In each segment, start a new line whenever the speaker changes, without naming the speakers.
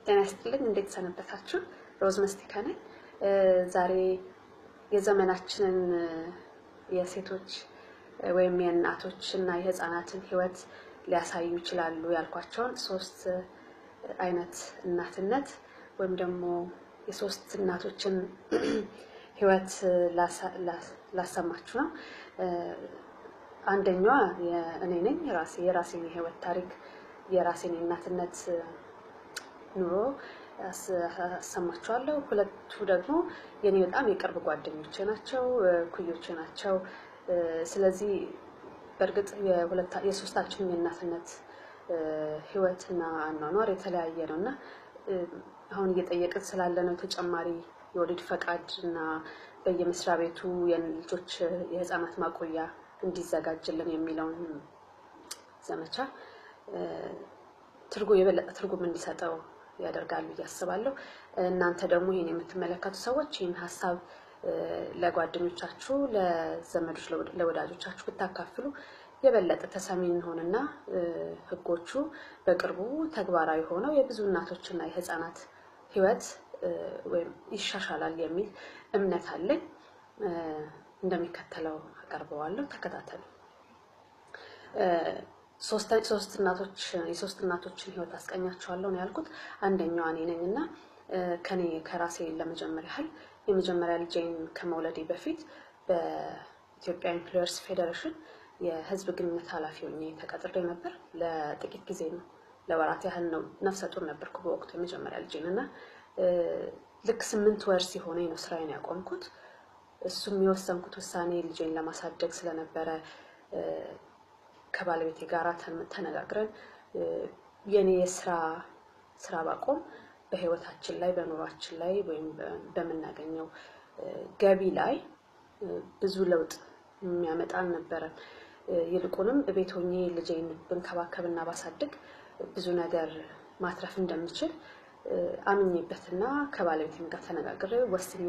ጤና ይስጥልኝ እንዴት ሰነበታችሁ ሮዝ መስቲካ ነኝ ዛሬ የዘመናችንን የሴቶች ወይም የእናቶችና የህፃናትን ህይወት ሊያሳዩ ይችላሉ ያልኳቸውን ሶስት አይነት እናትነት ወይም ደግሞ የሶስት እናቶችን ህይወት ላሰማችሁ ነው አንደኛዋ እኔ ነኝ የራሴን ህይወት ታሪክ የራሴን እናትነት ኑሮ አሰማችኋለሁ ሁለቱ ደግሞ የኔ በጣም የቅርብ ጓደኞቼ ናቸው ኩዮቼ ናቸው ስለዚህ በርግጥ የሶስታችን የእናትነት ህይወትና አኗኗር የተለያየ ነውና አሁን እየጠየቅን ስላለነው ተጨማሪ የወሊድ ፈቃድና በየመስሪያ ቤቱ የልጆች የህፃናት ማቆያ እንዲዘጋጅልን የሚለውን ዘመቻ የበለጠ ትርጉም እንዲሰጠው ያደርጋል ብዬ አስባለሁ እናንተ ደግሞ ይሄን የምትመለከቱ ሰዎች ይሄን ሐሳብ ለጓደኞቻችሁ ለዘመዶች ለወዳጆቻችሁ ብታካፍሉ የበለጠ ተሰሚን ሆነና ህጎቹ በቅርቡ ተግባራዊ ሆነው የብዙ እናቶችና የህፃናት ህይወት ወይም ይሻሻላል የሚል እምነት አለኝ እንደሚከተለው አቀርበዋለሁ ተከታተሉ ሶስት እናቶችን ህይወት አስቀኛቸዋለሁ ነው ያልኩት አንደኛዋ እኔ ነኝና ከራሴ ለመጀመሪያ ያህል የመጀመሪያ ልጄን ከመውለዴ በፊት በኢትዮጵያ ኢምፕሎየርስ ፌደሬሽን የህዝብ ግንኙነት ኃላፊ ሆኜ ተቀጥሬ ነበር ለጥቂት ጊዜ ነው ለወራት ያህል ነው ነፍሰ ጡር ነበርኩ በወቅቱ የመጀመሪያ ልጄንና ልክ 8 ወር ሲሆነኝ ነው ስራዬን ያቆምኩት እሱም የወሰንኩት ውሳኔ ልጄን ለማሳደግ ስለነበረ ከባለቤቴ ጋር ተነጋግረን የኔ ስራ ባቆም በህይወታችን ላይ በኑሯችን ላይ ወይም በመናገኘው ገቢ ላይ ብዙ ለውጥ የሚያመጣል ነበር ይልቁንም ቤት ሆኜ ልጄን በንከባከብና ባሳድግ ብዙ ነገር ማትረፍ እንደምችል አምኜበትና ከባለቤቴም ጋር ተነጋግሬ ወስኜ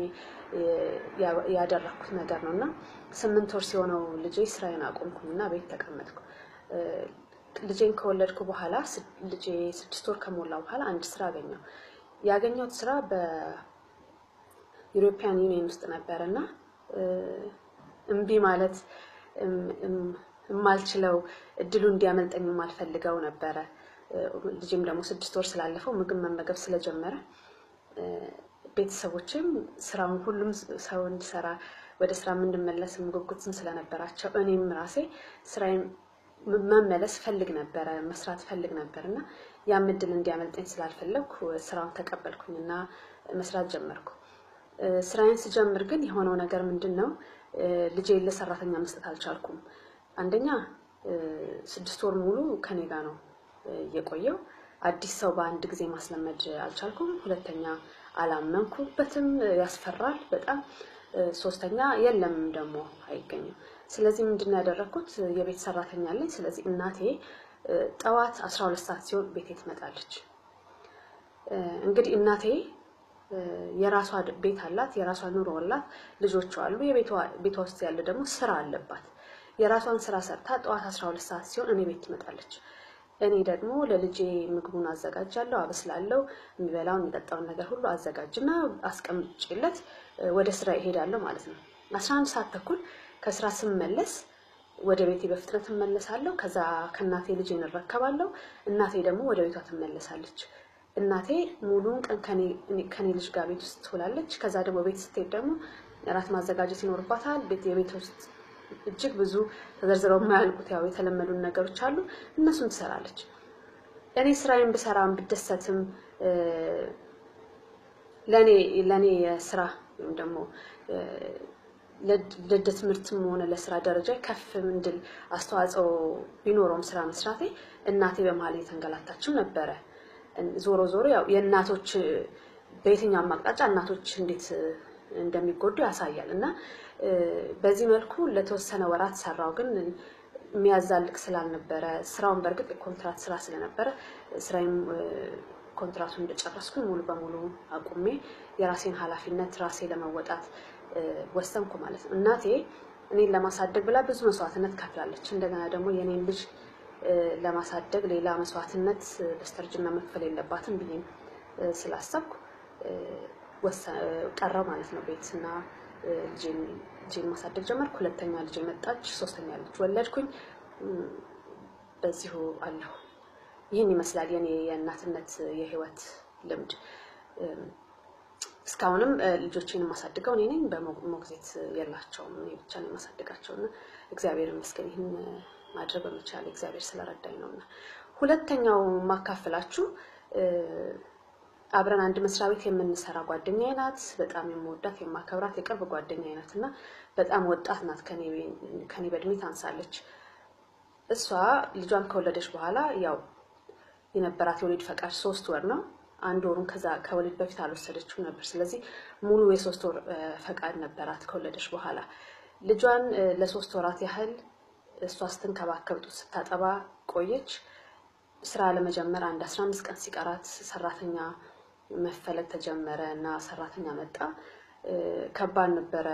ያደረኩት ነገር ነውና 8 ወር ሲሆነው ልጄ ስራዬን አቆምኩኝና ቤት ተቀመጥኩ ልጄን ከወለድኩ በኋላ ልጄ 6 ወር ከሞላው በኋላ አንድ ስራ አገኘው ያገኘሁት ስራ በዩሮፒያን ዩኒየን ውስጥ ነበርና እምቢ ማለት ማልችለው እድሉ እንዲያመልጠኝ ማልፈልገው ነበር ልጄም ደግሞ 6 ወር ስላለፈው ምግብ መመገብ ስለጀመረ ቤተሰቦችም ስራውን ሁሉም ሰው እንዲሰራ ወደ ስራ እንድመለስ ጉጉትም ስለነበራቸው እኔም ራሴ ስራዬን መመለስ ፈልግ ነበር መስራት ፈልግ ነበርና ያም እድል እንዲያመልጠኝ ስላልፈለኩ ስራውን ተቀበልኩኝና መስራት ጀመርኩ ስራዬን ስጀምር ግን የሆነው ነገር ምንድነው ልጄን ለሰራተኛ መስጠት አልቻልኩም አንደኛ 6 ወር ሙሉ ከኔ ጋር ነው የቆየው አዲስ ሰው በአንድ ጊዜ ማስለመድ አልቻልኩም ሁለተኛ አላመንኩበትም ያስፈራል በጣም ሶስተኛ የለም ደግሞ አይገኝም ስለዚህ ምንድነው ያደረኩት የቤት ሰራተኛ አለኝ ስለዚህ እናቴ ጠዋት 12 ሰዓት ሲሆን ቤቴ ትመጣለች እንግዲህ እናቴ የራሷ ቤት አላት የራሷ ኑሮ አላት ልጆች አሉ የቤቷ ውስጥ ያለ ደግሞ ስራ አለባት የራሷን ስራ ሰርታ ጠዋት 12 ሰዓት ሲሆን እኔ ቤት ትመጣለች እኔ ደግሞ ለልጄ ምግቡን አዘጋጃለሁ አበስላለሁ የሚበላውን የሚጠጣውን ነገር ሁሉ አዘጋጅና አስቀምጬለት ወደ ስራ እሄዳለሁ ማለት ነው 11 ሰዓት ተኩል ከስራ ስመለስ ወደ ቤቴ በፍጥነት እመለሳለሁ ከዛ ከናቴ ልጄን እረከባለሁ እናቴ ደግሞ ወደ ቤቷ ትመለሳለች እናቴ ሙሉን ቀን ከኔ ልጅ ጋር ቤት ውስጥ ትውላለች ከዛ ደግሞ ቤት ስትሄድ ደግሞ ራት ማዘጋጀት ይኖርባታል የቤት ውስጥ እጅግ ብዙ ተዘርዝረው ማያልቁት ያው የተለመዱ ነገሮች አሉ እነሱን ትሰራለች እኔ ስራዬን ብሰራም ብደሰትም ለኔ ስራ ወይም ደግሞ ለትምህርትም ሆነ ለስራ ደረጃ ከፍ እንድል አስተዋጽኦ ቢኖርም ስራ መስራቴ እናቴ በመሃል የተንገላታችም ነበር ዞሮ ያው የእናቶች በየትኛው አቅጣጫ እናቶች እንዴት እንደሚጎዱ ያሳያልና በዚህ መልኩ ለተወሰነ ወራት ሰራው ግን የሚያዛልቅ ስላልነበረ ስራውን በርግጥ ኮንትራክት ስራ ስለነበረ ስራዬም ኮንትራክቱን እንደጨረስኩ ሙሉ በሙሉ አቁሜ የራሴን ኃላፊነት ራሴ ለመወጣት ወሰንኩ ማለት ነው እናቴ እኔን ለማሳደግ ብላ ብዙ መስዋዕትነት ከፍላለች እንደገና ደግሞ የኔን ልጅ ለማሳደግ ሌላ መስዋዕትነት በስተርጅና መክፈል የለባትም ብዬ ስላሰብኩ ቀረው ማለት ነው ቤትና ልጄን ማሳደግ ጀመርኩ። ሁለተኛ ልጅ መጣች፣ ሶስተኛ ልጅ ወለድኩኝ። በዚሁ አለሁ። ይህን ይመስላል የኔ የእናትነት የህይወት ልምድ። እስካሁንም ልጆቼን ማሳደገው እኔ ነኝ። በሞግዚት የላቸውም፣ እኔ ብቻ ነኝ ማሳደጋቸውና እግዚአብሔር ይመስገን ይህን ማድረግ በመቻሌ እግዚአብሔር ስለረዳኝ ነውና። ሁለተኛው ማካፈላችሁ አብረን አንድ መስሪያ ቤት የምንሰራ ጓደኛዬ ናት። በጣም የምወዳት የማከብራት የቅርብ ጓደኛዬ ናትና በጣም ወጣት ናት፣ ከኔ በእድሜ ታንሳለች። እሷ ልጇን ከወለደች በኋላ ያው የነበራት የወሊድ ፈቃድ 3 ወር ነው። አንድ ወሩን ከወሊድ በፊት አልወሰደችው ነበር። ስለዚህ ሙሉ የ3 ወር ፈቃድ ነበራት ከወለደች በኋላ። ልጇን ለ3 ወራት ያህል እሷ ስትንከባከብ ጡት ስታጠባ ቆየች። ስራ ለመጀመር አንድ 15 ቀን ሲቀራት ሰራተኛ መፈለግ ተጀመረ እና ሰራተኛ መጣ። ከባድ ነበረ።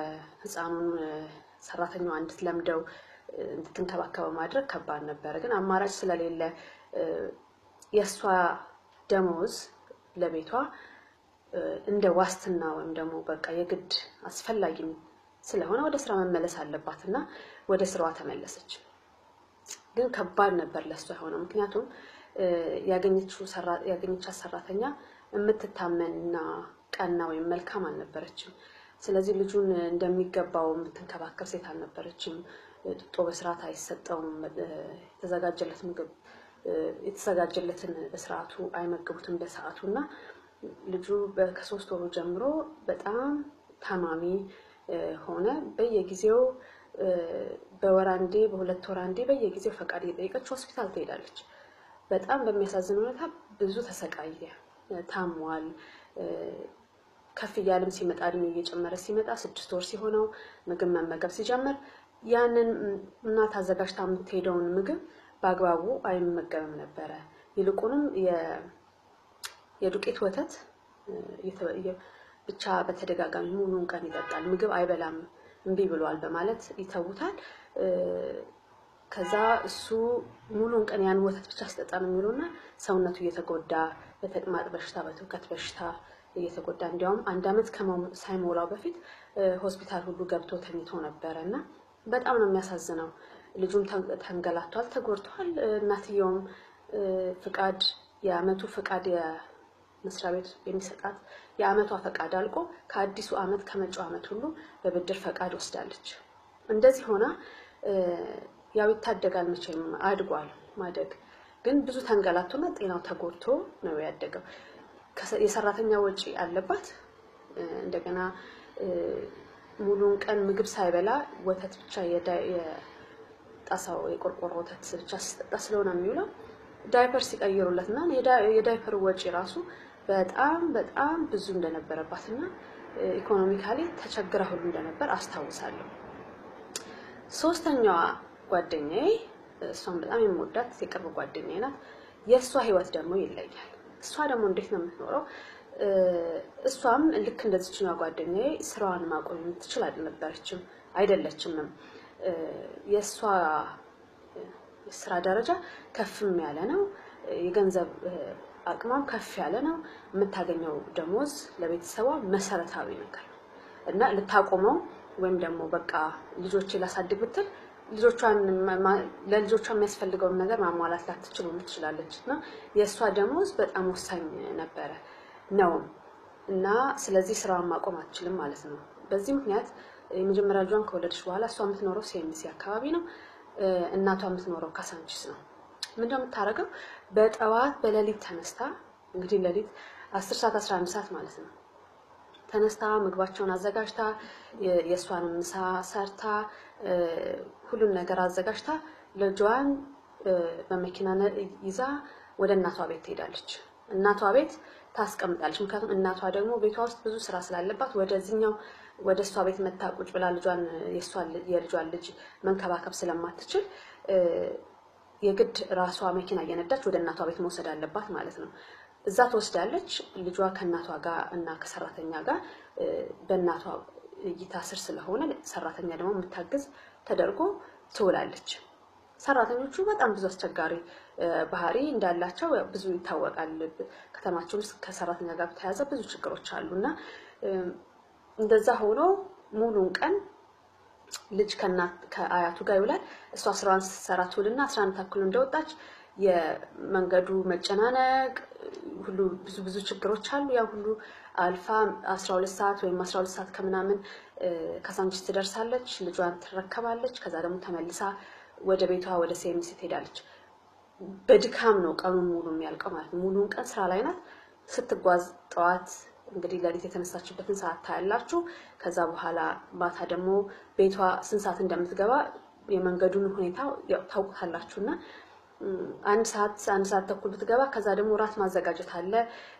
ህፃኑን ሰራተኛዋ እንድትለምደው እንድትንከባከበው ማድረግ ከባድ ነበረ። ግን አማራጭ ስለሌለ የሷ ደሞዝ ለቤቷ እንደ ዋስትና ወይም ደግሞ በቃ የግድ አስፈላጊም ስለሆነ ወደ ስራ መመለስ አለባትና ወደ ስራዋ ተመለሰች። ግን ከባድ ነበር ለሷ የሆነው። ምክንያቱም ያገኘቻት ሰራተኛ የምትታመንና ቀና ወይም መልካም አልነበረችም። ስለዚህ ልጁን እንደሚገባው የምትንከባከብ ሴት አልነበረችም። ጡጦ በስርዓት አይሰጠውም። የተዘጋጀለትን በስርዓቱ አይመግቡትም በሰዓቱና ልጁ ከ3 ወሩ ጀምሮ በጣም ታማሚ ሆነ። በየጊዜው በወር አንዴ በ2 ወር አንዴ በየጊዜው ፈቃድ እየጠየቀች ሆስፒታል ትሄዳለች። በጣም በሚያሳዝን ሁኔታ ብዙ ተሰቃየ፣ ታሟል። ከፍ እያለም ሲመጣ እድሜው እየጨመረ ሲመጣ 6 ወር ሲሆነው ምግብ መመገብ ሲጀምር ያንን እናት አዘጋጅታ የምትሄደውን ምግብ በአግባቡ አይመገብም ነበረ። ይልቁንም የዱቄት ወተት ብቻ በተደጋጋሚ ሙሉን ቀን ይጠጣል። ምግብ አይበላም፣ እምቢ ብሏል በማለት ይተውታል። ከዛ እሱ ሙሉን ቀን ያን ወተት ብቻ ሲጠጣ ነው የሚውለውና ሰውነቱ እየተጎዳ በተቅማጥ በሽታ በትውከት በሽታ እየተጎዳ እንዲያውም 1 አመት ሳይሞላው በፊት ሆስፒታል ሁሉ ገብቶ ተኝቶ ነበርና በጣም ነው የሚያሳዝነው። ልጁም ተንገላቷል፣ ተጎድቷል። እናትየውም ፍቃድ የአመቱ ፍቃድ የመስሪያ ቤት የሚሰጣት የአመቷ ፈቃድ አልቆ ከአዲሱ አመት ከመጪው አመት ሁሉ በብድር ፈቃድ ወስዳለች። እንደዚህ ሆና ያው ይታደጋል መቼም አድጓል። ማደግ ግን ብዙ ተንገላቶና ጤናው ተጎድቶ ነው ያደገው። የሰራተኛ ወጪ አለባት። እንደገና ሙሉን ቀን ምግብ ሳይበላ ወተት ብቻ የጣሳው የቆርቆሮ ወተት ብቻ ሲጠጣ ስለሆነ የሚውለው ዳይፐር ሲቀይሩለትና የዳይፐር ወጪ ራሱ በጣም ብዙ እንደነበረባትና ኢኮኖሚካሊ ተቸግራ ሁሉ እንደነበር አስታውሳለሁ። ሶስተኛዋ ጓደኛዬ እሷም በጣም የምወዳት የቅርብ ጓደኛዬ ናት። የሷ ህይወት ደግሞ ይለያል። እሷ ደግሞ እንዴት ነው የምትኖረው? እሷም ልክ እንደዚህኛው ጓደኛዬ ስራዋን ማቆም የምትችል አይደለችም። የሷ የስራ ደረጃ ከፍም ያለ ነው። የገንዘብ አቅሟም ከፍ ያለ ነው። የምታገኘው ደሞዝ ለቤተሰቧ መሰረታዊ ነገር እና ልታቆመው ወይም ደግሞ በቃ ልጆቼ ላሳድግ ብትል ለልጆቿ የሚያስፈልገውን ነገር ማሟላት ላትችል ትችላለች እና የሷ ደሞዝ በጣም ወሳኝ ነበረ ነው እና ስለዚህ ስራዋን ማቆም አትችልም ማለት ነው። በዚህ ምክንያት የመጀመሪያ ልጇን ከወለደች በኋላ እሷ የምትኖረው ሲኤምሲ አካባቢ ነው። እናቷ የምትኖረው ካሳንቺስ ነው። ምንድነው የምታረገው? በጠዋት በሌሊት ተነስታ እንግዲህ ሌሊት 10 ሰዓት 11 ሰዓት ማለት ነው ተነስታ ምግባቸውን አዘጋጅታ የሷን ምሳ ሰርታ ሁሉን ነገር አዘጋጅታ ልጇን በመኪና ይዛ ወደ እናቷ ቤት ትሄዳለች። እናቷ ቤት ታስቀምጣለች። ምክንያቱም እናቷ ደግሞ ቤቷ ውስጥ ብዙ ስራ ስላለባት ወደ እሷ ቤት መታ ቁጭ ብላ የልጇን ልጅ መንከባከብ ስለማትችል የግድ ራሷ መኪና እየነዳች ወደ እናቷ ቤት መውሰድ አለባት ማለት ነው። እዛ ትወስዳለች። ልጇ ከእናቷ ጋር እና ከሰራተኛ ጋር በእናቷ እይታ ስር ስለሆነ ሰራተኛ ደግሞ የምታግዝ ተደርጎ ትውላለች። ሰራተኞቹ በጣም ብዙ አስቸጋሪ ባህሪ እንዳላቸው ብዙ ይታወቃል ከተማቸው ውስጥ ከሰራተኛ ጋር ተያዘ ብዙ ችግሮች አሉና እንደዛ ሆኖ ሙሉን ቀን ልጅ ከአያቱ ጋር ይውላል እሷ ስራዋን ስትሰራ ትውልና 11 ተኩል እንደወጣች የመንገዱ መጨናነቅ ሁሉ ብዙ ችግሮች አሉ ያ ሁሉ አልፋ 12 ሰዓት ወይም 12 ሰዓት ከምናምን ካሳንቺስ ትደርሳለች ልጇን ትረከባለች ከዛ ደግሞ ተመልሳ ወደ ቤቷ ወደ ሴሚስ ትሄዳለች በድካም ነው ቀኑን ሙሉ የሚያልቀው ማለት ሙሉን ቀን ስራ ላይ ናት ስትጓዝ ጠዋት እንግዲህ ለሊት የተነሳችበትን ሰዓት ታያላችሁ ከዛ በኋላ ማታ ደግሞ ቤቷ ስንት ሰዓት እንደምትገባ የመንገዱን ሁኔታ ታውቁታላችሁና አንድ ሰዓት ተኩል ብትገባ ከዛ ደግሞ ራት ማዘጋጀት አለ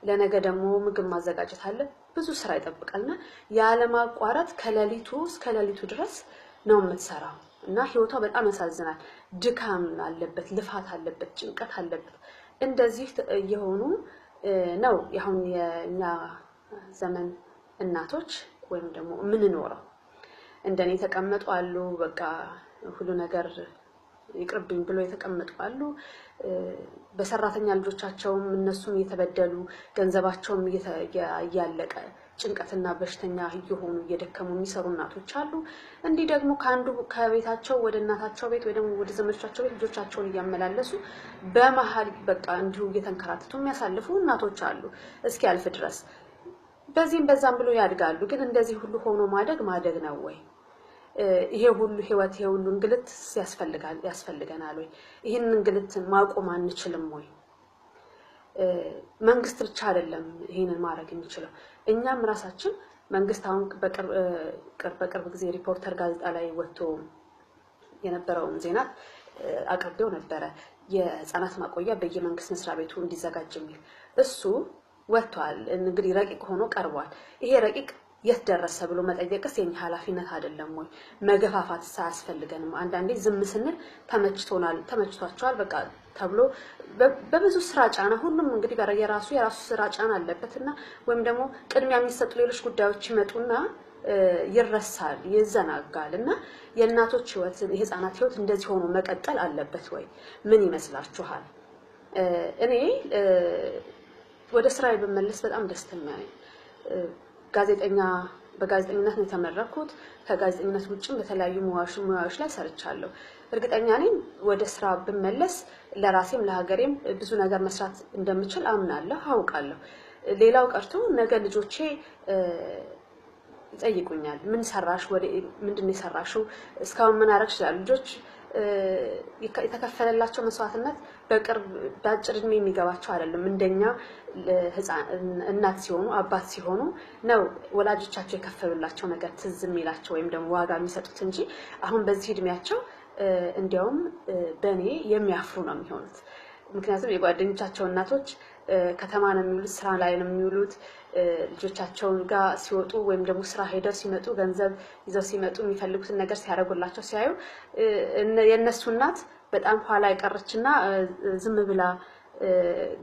ለነገ ደግሞ ምግብ ማዘጋጀት አለ ብዙ ስራ ይጠብቃልና ያለ ማቋረጥ ከለሊቱ እስከ ለሊቱ ድረስ ነው የምትሰራው እና ህይወቷ በጣም ያሳዝናል ድካም አለበት ልፋት አለበት ጭንቀት አለበት እንደዚህ የሆኑ ነው ያሁን የኛ ዘመን እናቶች ወይም ደግሞ ምን ኖረው እንደኔ ተቀመጡ አሉ በቃ ሁሉ ነገር ይቅርብኝ ብሎ የተቀመጡ አሉ በሰራተኛ ልጆቻቸውም እነሱም እየተበደሉ ገንዘባቸውም እያለቀ ጭንቀትና በሽተኛ እየሆኑ እየደከሙ የሚሰሩ እናቶች አሉ እንዴ ደግሞ ካንዱ ከቤታቸው ወደ እናታቸው ቤት ወይ ደግሞ ወደ ዘመዶቻቸው ቤት ልጆቻቸውን እያመላለሱ በመሃል በቃ እንዲሁ እየተንከራተቱ የሚያሳልፉ እናቶች አሉ እስኪ አልፍ ድረስ በዚህም በዛም ብሎ ያድጋሉ ግን እንደዚህ ሁሉ ሆኖ ማደግ ነው ወይ ይሄ ሁሉ ህይወት ይሄ ሁሉ እንግልት ያስፈልገናል ወይ ይሄን እንግልት ማቆም አንችልም ወይ መንግስት ብቻ አይደለም ይሄንን ማድረግ የሚችለው እኛም ራሳችን መንግስት አሁን በቅርብ ጊዜ ሪፖርተር ጋዜጣ ላይ ወጥቶ የነበረውን ዜና አቅርቤው ነበር የህፃናት ማቆያ በየመንግስት መስሪያ ቤቱ እንዲዘጋጅ የሚል እሱ ወጥቷል እንግዲህ ረቂቅ ሆኖ ቀርቧል ይሄ ረቂቅ የት ደረሰ ብሎ መጠየቅስ የኛ ኃላፊነት አይደለም ወይ መገፋፋት ሳያስፈልገንም አንዳንዴ ዝም ስንል ተመችቷቸዋል በቃ ተብሎ በብዙ ስራ ጫና ሁሉም እንግዲህ የራሱ ስራ ጫና አለበትና ወይም ደግሞ ቅድሚያ የሚሰጡ ሌሎች ጉዳዮች ይመጡና ይረሳል ይዘናጋልና የእናቶች ህይወት የህፃናት ህይወት እንደዚህ ሆኖ መቀጠል አለበት ወይ ምን ይመስላችኋል እኔ ወደ ስራዬ በመለስ በጣም ደስተኛ ነኝ በጋዜጠኝነት ነው ተመረኩት ከጋዜጠኝነት ውጭም በተለያዩ ሙያዎች ላይ ሰርቻለሁ እርግጠኛ ነኝ ወደ ስራ በመለስ ለራሴም ለሀገሬም ብዙ ነገር መስራት እንደምችል አምናለሁ አውቃለሁ ሌላው ቀርቶ ነገ ልጆቼ ይጠይቁኛል ምን ሰራሽ ምንድነው የሰራሽው እስካሁን ምን አረግሽ ይላሉ ልጆች የተከፈለላቸው መስዋዕትነት በአጭር እድሜ የሚገባቸው አይደለም እንደኛ እናት ሲሆኑ አባት ሲሆኑ ነው ወላጆቻቸው የከፈሉላቸው ነገር ትዝ የሚላቸው ወይም ደግሞ ዋጋ የሚሰጡት እንጂ አሁን በዚህ እድሜያቸው እንዲያውም በኔ የሚያፍሩ ነው የሚሆኑት ምክንያቱም የጓደኞቻቸው እናቶች ከተማ ነው የሚውሉት ስራ ላይ ነው የሚውሉት ልጆቻቸው ጋር ሲወጡ ወይም ደግሞ ስራ ሄደው ሲመጡ ገንዘብ ይዘው ሲመጡ የሚፈልጉትን ነገር ሲያደርጉላቸው ሲያዩ የነሱ እናት በጣም ኋላ አይቀርችና ዝም ብላ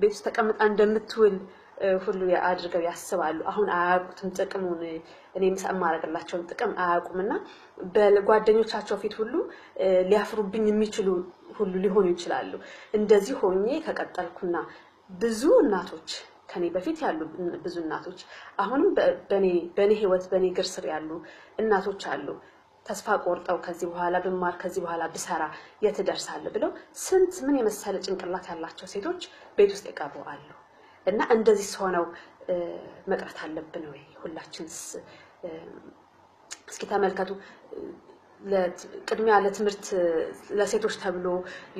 ቤት ውስጥ ተቀምጣ እንደምትውል ሁሉ አድርገው ያስባሉ አሁን አያውቁትም ጥቅሙን እኔም ሰማራላቸው ጥቅም አያውቁምና በጓደኞቻቸው ፊት ሁሉ ሊያፍሩብኝ የሚችሉ ሁሉ ሊሆኑ ይችላሉ እንደዚህ ሆኜ ከቀጠልኩና ብዙ እናቶች ከኔ በፊት ያሉ ብዙ እናቶች አሁንም በኔ ህይወት በኔ ግርስር ያሉ እናቶች አሉ ተስፋ ቆርጠው ከዚህ በኋላ በማር ከዚህ በኋላ ብሰራ የትደርሳለ ብለው ስንት ምን የመሰለ ጭንቅላት ያላቸው ሴቶች ቤት ውስጥ ይቀርባሉ እና እንደዚህ ሆነው መቅረት አለብን ወይ ሁላችንስ እስኪ ተመልከቱ ለቅድሚያ ለትምህርት ለሴቶች ተብሎ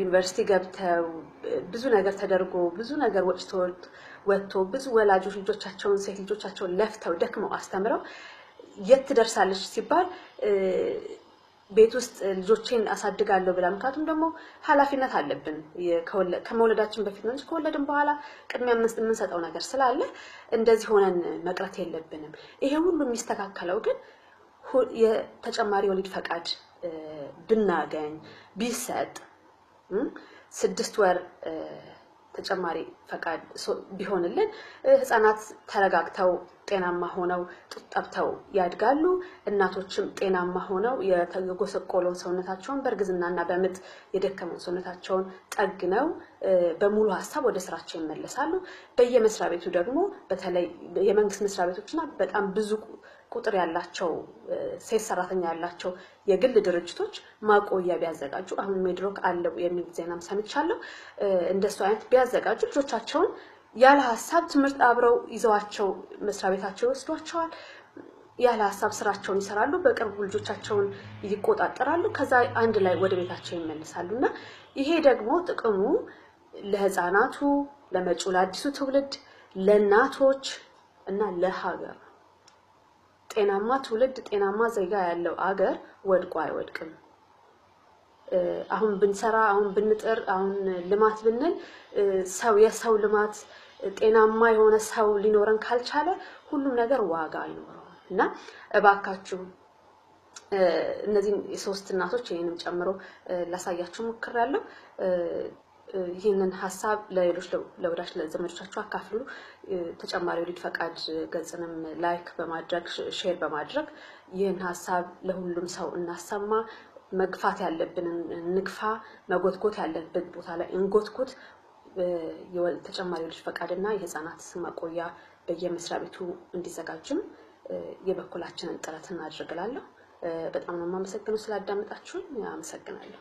ዩኒቨርሲቲ ገብተው ብዙ ነገር ተደርጎ ብዙ ነገር ወጥቶ ብዙ ወላጆች ሴት ልጆቻቸውን ለፍተው ደክመው አስተምረው የት ትደርሳለች ሲባል ቤት ውስጥ ልጆቼን አሳድጋለሁ ብላ ምክንያቱም ደግሞ ኃላፊነት አለብን ከመውለዳችን በፊት ነው እንጂ ከወለድን በኋላ ቅድሚያ የምንሰጠው ነገር ስላለ እንደዚህ ሆነን መቅረት የለብንም ይሄ ሁሉ የሚስተካከለው ግን የተጨማሪ ወሊድ ፈቃድ ብናገኝ ቢሰጥ 6 ወር ተጨማሪ ፈቃድ ቢሆንልን ህፃናት ተረጋግተው ጤናማ ሆነው ጡት ጠብተው ያድጋሉ እናቶችም ጤናማ ሆነው የተጎሰቆለው ሰውነታቸውን በርግዝናና በምጥ የደከመው ሰውነታቸውን ጠግነው በሙሉ ሐሳብ ወደ ስራቸው ይመለሳሉ በየመስሪያ ቤቱ ደግሞ በተለይ የመንግስት መስሪያ ቤቶችና በጣም ብዙ ቁጥር ያላቸው ሴት ሰራተኛ ያላቸው የግል ድርጅቶች ማቆያ ቢያዘጋጁ አሁን ሜድሮክ አለው የሚል ዜናም ሰምቻለሁ እንደሱ አይነት ቢያዘጋጁ ልጆቻቸውን ያለ ሐሳብ ትምህርት አብረው ይዘዋቸው መስሪያ ቤታቸው ወስዷቸዋል ያለ ሐሳብ ስራቸውን ይሰራሉ በቅርቡ ልጆቻቸውን ይቆጣጣራሉ ከዛ አንድ ላይ ወደ ቤታቸው ይመለሳሉና ይሄ ደግሞ ጥቅሙ ለህፃናቱ ለመጪው ለአዲሱ ትውልድ ለናቶች እና ለሀገር ጤናማ ትውልድ ጤናማ ዜጋ ያለው አገር ወድቆ አይወድቅም አሁን ብንሰራ አሁን ብንጥር አሁን ልማት ብንል ሰው የሰው ልማት ጤናማ የሆነ ሰው ሊኖረን ካልቻለ ሁሉም ነገር ዋጋ አይኖርምና እባካችሁ እነዚህ ሶስት እናቶች የኔንም ጨምሮ ላሳያችሁ ሞክራለሁ ይሄንን ሐሳብ ለሌሎች ለወዳጅ ለዘመዶቻችሁ አካፍሉ ተጨማሪ ወሊድ ፈቃድ ገጽንም ላይክ በማድረግ ሼር በማድረግ ይሄን ሐሳብ ለሁሉም ሰው እናሰማ መግፋት ያለብን ንግፋ መጎትጎት ያለበት ቦታ ላይ እንጎትኩት ተጨማሪ ወሊድ ፈቃድና የህፃናት ማቆያ በየመስሪያ ቤቱ እንዲዘጋጅም የበኩላችንን ጥረት እናድርግላለሁ በጣም ነው ማመሰግነው ስላዳመጣችሁ አመሰግናለሁ